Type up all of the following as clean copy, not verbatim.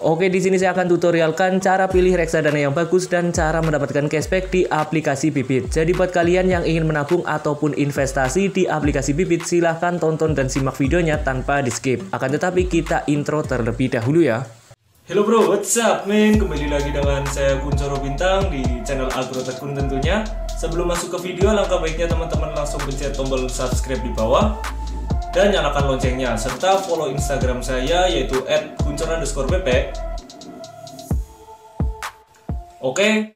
Oke, di sini saya akan tutorialkan cara pilih reksadana yang bagus dan cara mendapatkan cashback di aplikasi Bibit. Jadi buat kalian yang ingin menabung ataupun investasi di aplikasi Bibit, silahkan tonton dan simak videonya tanpa di skip. Akan tetapi kita intro terlebih dahulu ya. Hello bro, what's up man? Kembali lagi dengan saya Kuncoro Bintang di channel Agrotekun tentunya. Sebelum masuk ke video, langkah baiknya teman-teman langsung pencet tombol subscribe di bawah dan nyalakan loncengnya, serta follow Instagram saya yaitu @kuncoro_bp. Oke.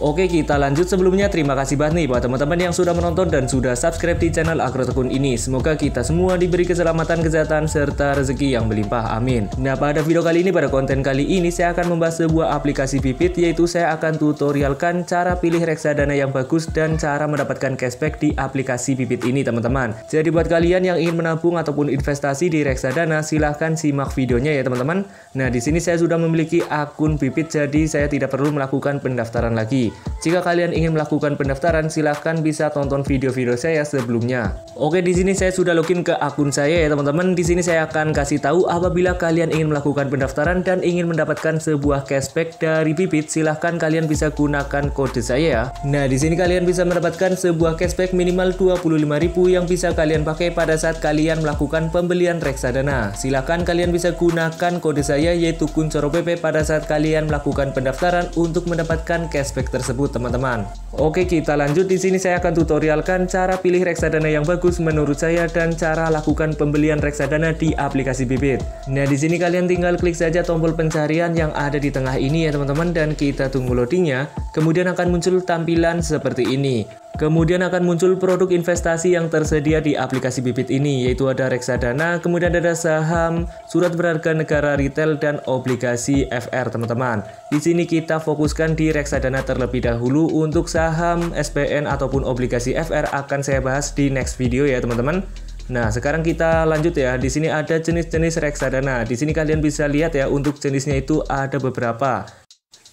Oke, kita lanjut. Sebelumnya terima kasih banget nih buat teman-teman yang sudah menonton dan sudah subscribe di channel Agrotekun ini. Semoga kita semua diberi keselamatan, kesehatan, serta rezeki yang berlimpah, amin. Nah, pada video kali ini, pada konten kali ini saya akan membahas sebuah aplikasi Bibit, yaitu saya akan tutorialkan cara pilih reksadana yang bagus dan cara mendapatkan cashback di aplikasi Bibit ini, teman-teman. Jadi buat kalian yang ingin menabung ataupun investasi di reksadana, silahkan simak videonya ya teman-teman. Nah, di sini saya sudah memiliki akun Bibit, jadi saya tidak perlu melakukan pendaftaran lagi. Jika kalian ingin melakukan pendaftaran, silahkan bisa tonton video-video saya sebelumnya. Oke, di sini saya sudah login ke akun saya ya teman-teman. Di sini saya akan kasih tahu apabila kalian ingin melakukan pendaftaran dan ingin mendapatkan sebuah cashback dari Bibit, silahkan kalian bisa gunakan kode saya ya. Nah, di sini kalian bisa mendapatkan sebuah cashback minimal 25.000 yang bisa kalian pakai pada saat kalian melakukan pembelian reksadana. Silahkan kalian bisa gunakan kode saya yaitu KunCoroBP pada saat kalian melakukan pendaftaran untuk mendapatkan cashback tersebut, teman-teman. Oke, kita lanjut. Di sini saya akan tutorialkan cara pilih reksadana yang bagus menurut saya dan cara lakukan pembelian reksadana di aplikasi Bibit. Nah, di sini kalian tinggal klik saja tombol pencarian yang ada di tengah ini ya teman-teman, dan kita tunggu loadingnya. Kemudian akan muncul tampilan seperti ini. Kemudian akan muncul produk investasi yang tersedia di aplikasi Bibit ini, yaitu ada reksadana, kemudian ada saham, surat berharga negara retail, dan obligasi FR, teman-teman. Di sini kita fokuskan di reksadana terlebih dahulu. Untuk saham, SPN, ataupun obligasi FR akan saya bahas di next video ya, teman-teman. Nah, sekarang kita lanjut ya. Di sini ada jenis-jenis reksadana. Di sini kalian bisa lihat ya, untuk jenisnya itu ada beberapa.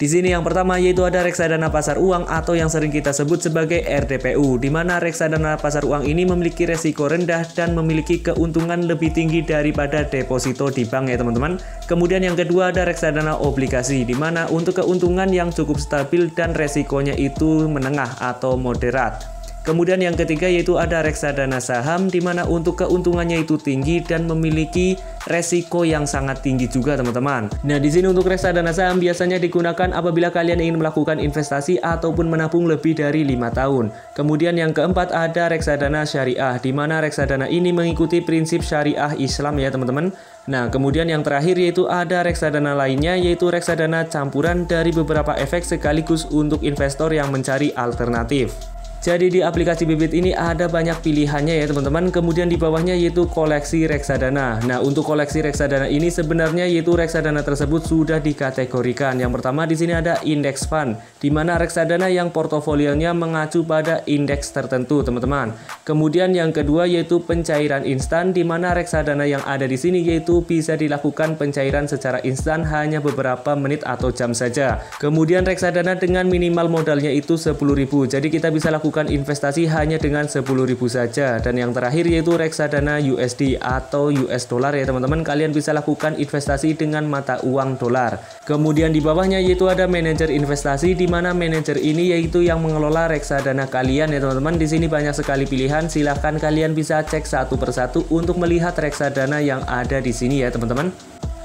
Di sini yang pertama yaitu ada reksadana pasar uang atau yang sering kita sebut sebagai RDPU, di mana reksadana pasar uang ini memiliki resiko rendah dan memiliki keuntungan lebih tinggi daripada deposito di bank ya teman-teman. Kemudian yang kedua ada reksadana obligasi, di mana untuk keuntungan yang cukup stabil dan resikonya itu menengah atau moderat. Kemudian yang ketiga yaitu ada reksadana saham, di mana untuk keuntungannya itu tinggi dan memiliki resiko yang sangat tinggi juga teman-teman. Nah, di sini untuk reksadana saham biasanya digunakan apabila kalian ingin melakukan investasi ataupun menabung lebih dari 5 tahun. Kemudian yang keempat ada reksadana syariah, di mana reksadana ini mengikuti prinsip syariah Islam ya teman-teman. Nah, kemudian yang terakhir yaitu ada reksadana lainnya, yaitu reksadana campuran dari beberapa efek sekaligus untuk investor yang mencari alternatif. Jadi di aplikasi Bibit ini ada banyak pilihannya ya teman-teman. Kemudian di bawahnya yaitu koleksi reksadana. Nah, untuk koleksi reksadana ini sebenarnya yaitu reksadana tersebut sudah dikategorikan. Yang pertama di sini ada index fund, di mana reksadana yang portofolionya mengacu pada indeks tertentu, teman-teman. Kemudian yang kedua yaitu pencairan instan, di mana reksadana yang ada di sini yaitu bisa dilakukan pencairan secara instan hanya beberapa menit atau jam saja. Kemudian reksadana dengan minimal modalnya itu 10.000. Jadi kita bisa lakukan investasi hanya dengan 10.000 saja. Dan yang terakhir yaitu reksadana USD atau US dollar ya teman-teman. Kalian bisa lakukan investasi dengan mata uang dolar. Kemudian di bawahnya yaitu ada manajer investasi, di mana manajer ini yaitu yang mengelola reksadana kalian ya teman-teman. Di sini banyak sekali pilihan. Silahkan kalian bisa cek satu persatu untuk melihat reksadana yang ada di sini ya teman-teman.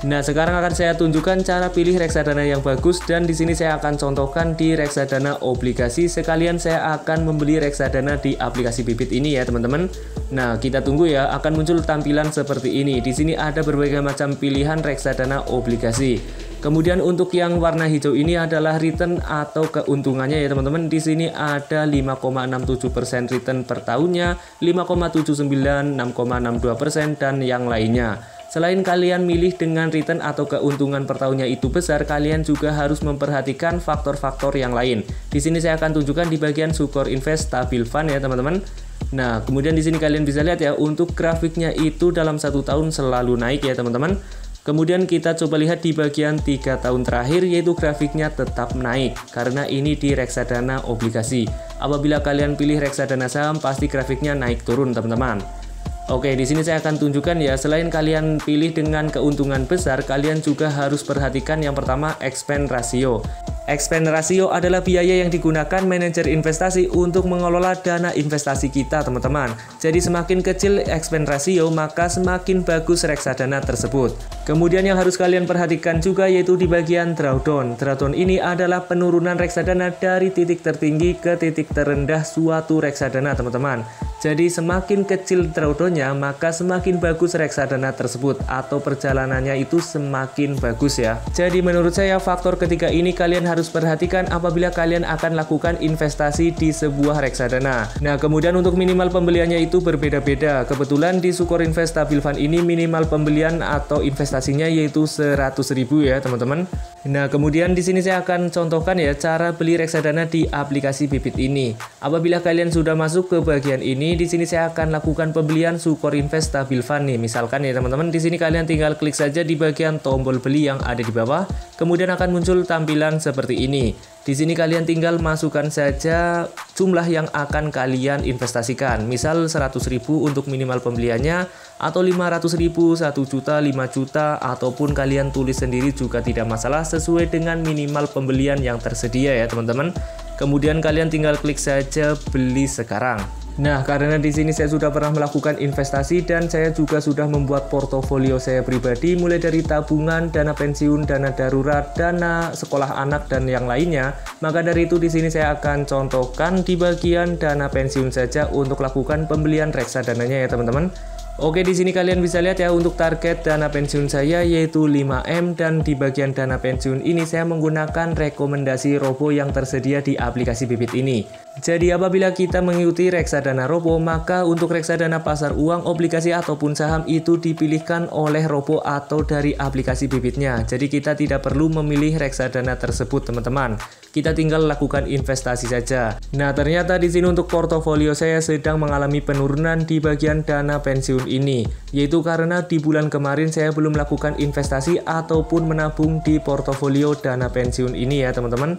Nah, sekarang akan saya tunjukkan cara pilih reksadana yang bagus, dan di sini saya akan contohkan di reksadana obligasi. Sekalian saya akan membeli reksadana di aplikasi Bibit ini ya teman-teman. Nah, kita tunggu ya, akan muncul tampilan seperti ini. Di sini ada berbagai macam pilihan reksadana obligasi. Kemudian untuk yang warna hijau ini adalah return atau keuntungannya ya teman-teman. Di sini ada 5,67% return per tahunnya, 5,79%, 6,62% dan yang lainnya. Selain kalian milih dengan return atau keuntungan per tahunnya itu besar, kalian juga harus memperhatikan faktor-faktor yang lain. Di sini saya akan tunjukkan di bagian Sukor Invest Stabil Fund ya teman-teman. Nah, kemudian di sini kalian bisa lihat ya, untuk grafiknya itu dalam 1 tahun selalu naik ya teman-teman. Kemudian kita coba lihat di bagian 3 tahun terakhir, yaitu grafiknya tetap naik karena ini di reksadana obligasi. Apabila kalian pilih reksadana saham, pasti grafiknya naik turun teman-teman. Oke, di sini saya akan tunjukkan ya, selain kalian pilih dengan keuntungan besar, kalian juga harus perhatikan yang pertama expense ratio. Expense ratio adalah biaya yang digunakan manajer investasi untuk mengelola dana investasi kita, teman-teman. Jadi semakin kecil expense ratio, maka semakin bagus reksadana tersebut. Kemudian yang harus kalian perhatikan juga yaitu di bagian drawdown. Drawdown ini adalah penurunan reksadana dari titik tertinggi ke titik terendah suatu reksadana, teman-teman. Jadi semakin kecil drawdownnya, maka semakin bagus reksadana tersebut atau perjalanannya itu semakin bagus ya. Jadi menurut saya faktor ketiga ini kalian harus perhatikan apabila kalian akan lakukan investasi di sebuah reksadana. Nah, kemudian untuk minimal pembeliannya itu berbeda-beda. Kebetulan di Sukor Invest Stabil Fund ini minimal pembelian atau investasinya yaitu 100.000 ya, teman-teman. Nah, kemudian di sini saya akan contohkan ya cara beli reksadana di aplikasi Bibit ini. Apabila kalian sudah masuk ke bagian ini, di sini saya akan lakukan pembelian Sukor Invest Stabil Fund nih. Misalkan ya, teman-teman, di sini kalian tinggal klik saja di bagian tombol beli yang ada di bawah. Kemudian akan muncul tampilan seperti ini. Di sini kalian tinggal masukkan saja jumlah yang akan kalian investasikan. Misal 100.000 untuk minimal pembeliannya, atau 500.000, 1 juta, 5 juta, ataupun kalian tulis sendiri juga tidak masalah sesuai dengan minimal pembelian yang tersedia ya, teman-teman. Kemudian kalian tinggal klik saja beli sekarang. Nah, karena di sini saya sudah pernah melakukan investasi dan saya juga sudah membuat portofolio saya pribadi mulai dari tabungan, dana pensiun, dana darurat, dana sekolah anak dan yang lainnya. Maka dari itu di sini saya akan contohkan di bagian dana pensiun saja untuk lakukan pembelian reksadananya ya, teman-teman. Oke, di sini kalian bisa lihat ya untuk target dana pensiun saya yaitu 5M dan di bagian dana pensiun ini saya menggunakan rekomendasi robo yang tersedia di aplikasi Bibit ini. Jadi apabila kita mengikuti reksadana robo, maka untuk reksadana pasar uang, obligasi ataupun saham itu dipilihkan oleh robo atau dari aplikasi Bibitnya. Jadi kita tidak perlu memilih reksadana tersebut, teman-teman. Kita tinggal lakukan investasi saja. Nah, ternyata di sini untuk portofolio saya sedang mengalami penurunan di bagian dana pensiun ini, yaitu karena di bulan kemarin saya belum melakukan investasi ataupun menabung di portofolio dana pensiun ini ya, teman-teman.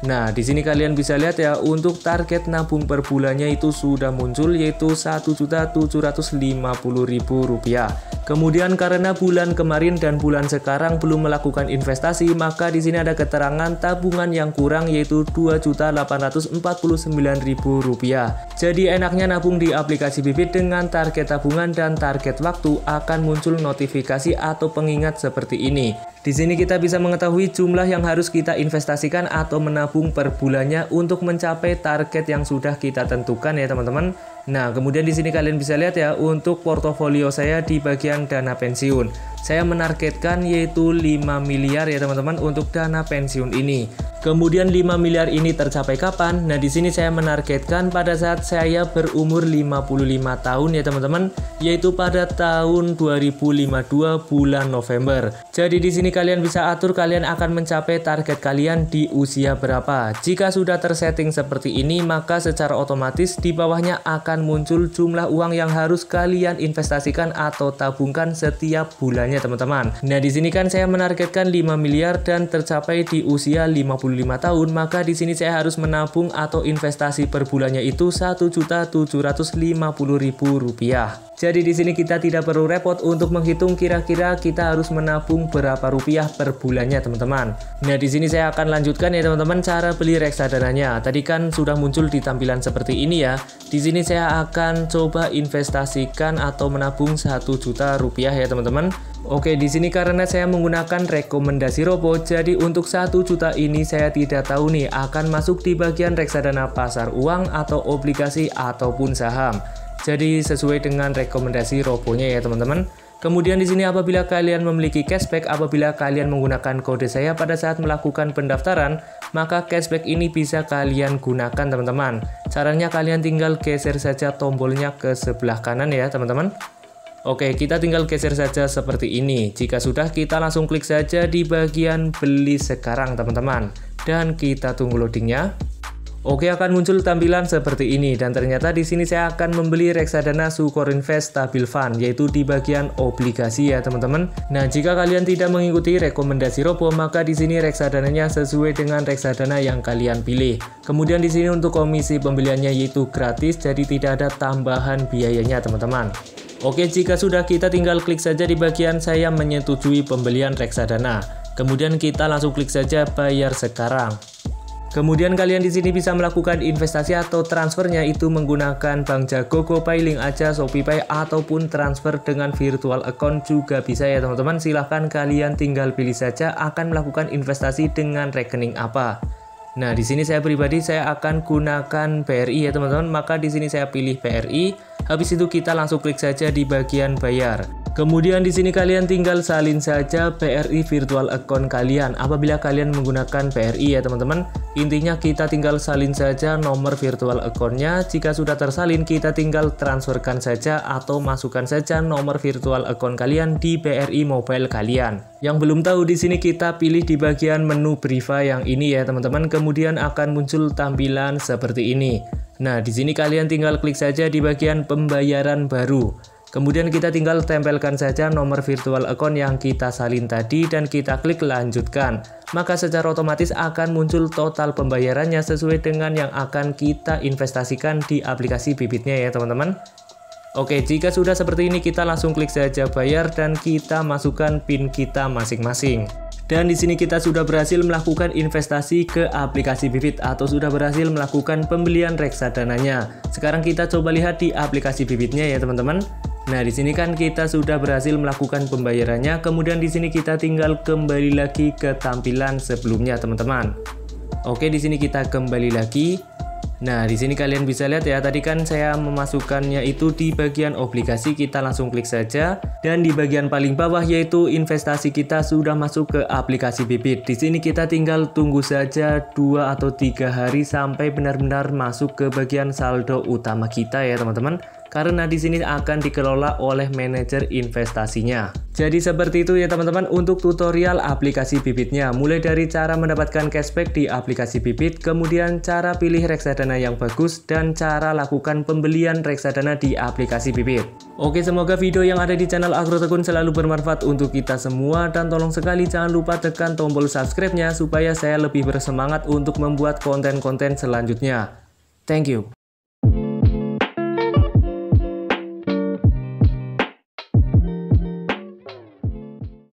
Nah, di sini kalian bisa lihat ya untuk target nabung per bulannya itu sudah muncul yaitu Rp1.750.000. Kemudian karena bulan kemarin dan bulan sekarang belum melakukan investasi, maka di sini ada keterangan tabungan yang kurang yaitu Rp2.849.000. Jadi enaknya nabung di aplikasi Bibit dengan target tabungan dan target waktu akan muncul notifikasi atau pengingat seperti ini. Di sini kita bisa mengetahui jumlah yang harus kita investasikan atau menabung per bulannya untuk mencapai target yang sudah kita tentukan ya, teman-teman. Nah, kemudian di sini kalian bisa lihat ya untuk portofolio saya di bagian dana pensiun. Saya menargetkan yaitu 5 miliar ya, teman-teman, untuk dana pensiun ini. Kemudian 5 miliar ini tercapai kapan? Nah, di sini saya menargetkan pada saat saya berumur 55 tahun ya, teman-teman, yaitu pada tahun 2052 bulan November. Jadi di sini kalian bisa atur kalian akan mencapai target kalian di usia berapa. Jika sudah tersetting seperti ini, maka secara otomatis di bawahnya akan muncul jumlah uang yang harus kalian investasikan atau tabungkan setiap bulannya, teman-teman. Nah, di sini kan saya menargetkan 5 miliar dan tercapai di usia 55 tahun, maka di sini saya harus menabung atau investasi per bulannya itu Rp1.750.000. Jadi di sini kita tidak perlu repot untuk menghitung kira-kira kita harus menabung berapa rupiah per bulannya, teman-teman. Nah, di sini saya akan lanjutkan ya, teman-teman, cara beli reksadananya. Tadi kan sudah muncul di tampilan seperti ini ya. Di sini saya akan coba investasikan atau menabung Rp1.000.000 ya, teman-teman. Oke, di sini karena saya menggunakan rekomendasi robo, jadi untuk 1 juta ini saya tidak tahu nih akan masuk di bagian reksadana pasar uang atau obligasi ataupun saham. Jadi sesuai dengan rekomendasi robonya ya, teman-teman. Kemudian di sini apabila kalian memiliki cashback apabila kalian menggunakan kode saya pada saat melakukan pendaftaran, maka cashback ini bisa kalian gunakan, teman-teman. Caranya kalian tinggal geser saja tombolnya ke sebelah kanan ya, teman-teman. Oke, kita tinggal geser saja seperti ini. Jika sudah, kita langsung klik saja di bagian beli sekarang, teman-teman. Dan kita tunggu loadingnya. Oke, akan muncul tampilan seperti ini dan ternyata di sini saya akan membeli reksadana Sukorinvest Stabil Fund, yaitu di bagian obligasi ya teman-teman. Nah, jika kalian tidak mengikuti rekomendasi Robo, maka di sini reksadananya sesuai dengan reksadana yang kalian pilih. Kemudian di sini untuk komisi pembeliannya yaitu gratis, jadi tidak ada tambahan biayanya teman-teman. Oke, jika sudah, kita tinggal klik saja di bagian saya menyetujui pembelian reksadana. Kemudian kita langsung klik saja bayar sekarang. Kemudian kalian di sini bisa melakukan investasi atau transfernya itu menggunakan Bank Jago, GoPay, Link Aja, ShopeePay, ataupun transfer dengan virtual account juga bisa ya teman-teman. Silahkan kalian tinggal pilih saja akan melakukan investasi dengan rekening apa. Nah, di sini saya pribadi saya akan gunakan BRI ya teman-teman. Maka di sini saya pilih BRI. Habis itu kita langsung klik saja di bagian bayar. Kemudian di sini kalian tinggal salin saja BRI virtual account kalian apabila kalian menggunakan BRI ya teman-teman. Intinya kita tinggal salin saja nomor virtual account-nya. Jika sudah tersalin, kita tinggal transferkan saja atau masukkan saja nomor virtual account kalian di BRI mobile kalian. Yang belum tahu, di sini kita pilih di bagian menu Briva yang ini ya teman-teman. Kemudian akan muncul tampilan seperti ini. Nah, di sini kalian tinggal klik saja di bagian pembayaran baru. Kemudian kita tinggal tempelkan saja nomor virtual account yang kita salin tadi dan kita klik lanjutkan. Maka secara otomatis akan muncul total pembayarannya sesuai dengan yang akan kita investasikan di aplikasi Bibitnya ya teman-teman. Oke, jika sudah seperti ini kita langsung klik saja bayar dan kita masukkan PIN kita masing-masing. Dan di sini kita sudah berhasil melakukan investasi ke aplikasi Bibit atau sudah berhasil melakukan pembelian reksadananya. Sekarang kita coba lihat di aplikasi Bibitnya ya teman-teman. Nah, di sini kan kita sudah berhasil melakukan pembayarannya. Kemudian di sini kita tinggal kembali lagi ke tampilan sebelumnya, teman-teman. Oke, di sini kita kembali lagi. Nah, di sini kalian bisa lihat ya, tadi kan saya memasukkannya itu di bagian obligasi, kita langsung klik saja. Dan di bagian paling bawah yaitu investasi kita sudah masuk ke aplikasi Bibit. Di sini kita tinggal tunggu saja 2 atau 3 hari sampai benar-benar masuk ke bagian saldo utama kita ya teman-teman. Karena di sini akan dikelola oleh manajer investasinya. Jadi seperti itu ya teman-teman untuk tutorial aplikasi Bibitnya. Mulai dari cara mendapatkan cashback di aplikasi Bibit, kemudian cara pilih reksadana yang bagus, dan cara lakukan pembelian reksadana di aplikasi Bibit. Oke, semoga video yang ada di channel Agrotekun selalu bermanfaat untuk kita semua. Dan tolong sekali jangan lupa tekan tombol subscribe-nya supaya saya lebih bersemangat untuk membuat konten-konten selanjutnya. Thank you.